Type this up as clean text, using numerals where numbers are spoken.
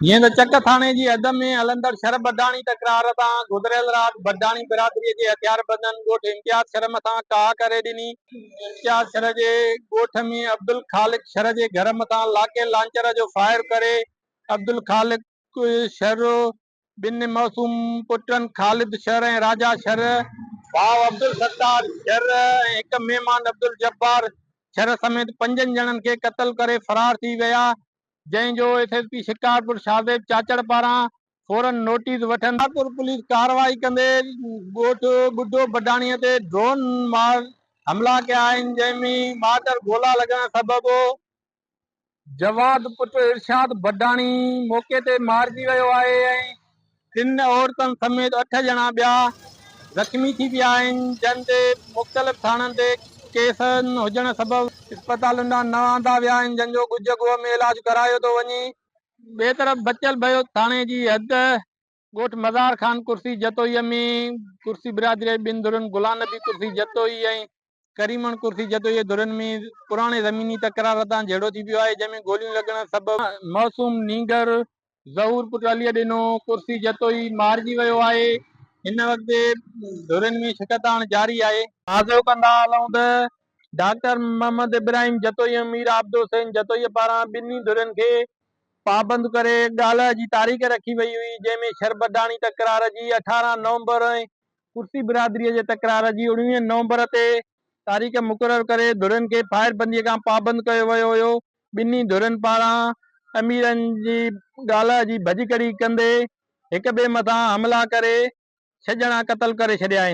जीअं त चक थाणे जी हद में हलंदड़ शर बडाणी तकरार तां गुज़रियल राति बडाणी बिरादरीअ जे हथियारबंदनि ॻोठ इम्तियाज़ शर मथां काह करे ॾिनी। इम्तियाज़ शर जे ॻोठ में अब्दुल ख़ालिक शर जे घर मथां लाके लांचर जो फायर करे अब्दुल ख़ालिक शर ॿिनि मौसूम पुटनि ख़ालिद शर ऐं राजा शर भाउ अब्दुल सत्तार शर ऐं हिकु महिमान अब्दुल जब्बार शर समेत 5 ॼणनि खे क़त्ल करे फरार थी विया, जंहिंजो एसएसपी शिकारपुर शाहदेव चाचड़ पारां फौरन नोटिस वठनि। शिकारपुर पुलिस कार्रवाई कंदे ॻोठ ॿुढो बडाणीअ ते ड्रोन मार हमला कया आहिनि, जंहिंमें मादर गोला लॻण सबबि जवाद पुट इरशाद बडाणी मौके ते मारिजी वियो आहे ऐं 3 औरतुनि समेत 8 ॼणा ॿिया ज़ख़्मी थी विया आहिनि, जंहिं ते मुख़्तलिफ़ थाणनि ते केस हुजण सबबि अस्पतालुनि ॾांहुं न आंदा विया आहिनि, जंहिंजो गुजगोअ में इलाज करायो थो वञे। ॿिए तरफ़ बचियल भयो थाणे जी हद ॻोठ मज़ार ख़ान कुर्सी जतोईअ में कुर्सी बिरादरी ॿिनि धुरनि गुलाम नबी कुर्सी जतोई ऐं करीमन कुर्सी जतोई धुरनि में पुराणे ज़मीनी तकरार तां झेड़ो थी वियो आहे, जंहिंमें गोलियूं लॻण सबबि मौसूम नीगर ज़हूर पुट अलीअ ॾिनो कुर्सी जतोई मारिजी वियो आहे। हिन वक़्तु धुरनि में शिकतान जारी आहे। हाज़िर कंदा हलूं त डॉक्टर मोहम्मद इब्राहिम जतोई मीर आबिद हुसैन जतोई पारां ॿिन्ही धुरनि खे पाबंद करे ॻाल्हि जी तारीख़ रखी वई हुई, जंहिंमें शर बडाणी तकरार जी 18 नवंबर ऐं कुर्सी बिरादरीअ जे तकरार जी 19 नवंबर ते तारीख़ मुक़ररु करे धुरनि खे फायरबंदीअ खां पाबंद कयो वियो हुयो। ॿिन्ही धुरनि पारां अमीरनि जी ॻाल्हि जी भॼकड़ी कंदे हिक ॿिए मथां हमला करे 6 ॼणा क़त्ल करे छॾिया आहिनि।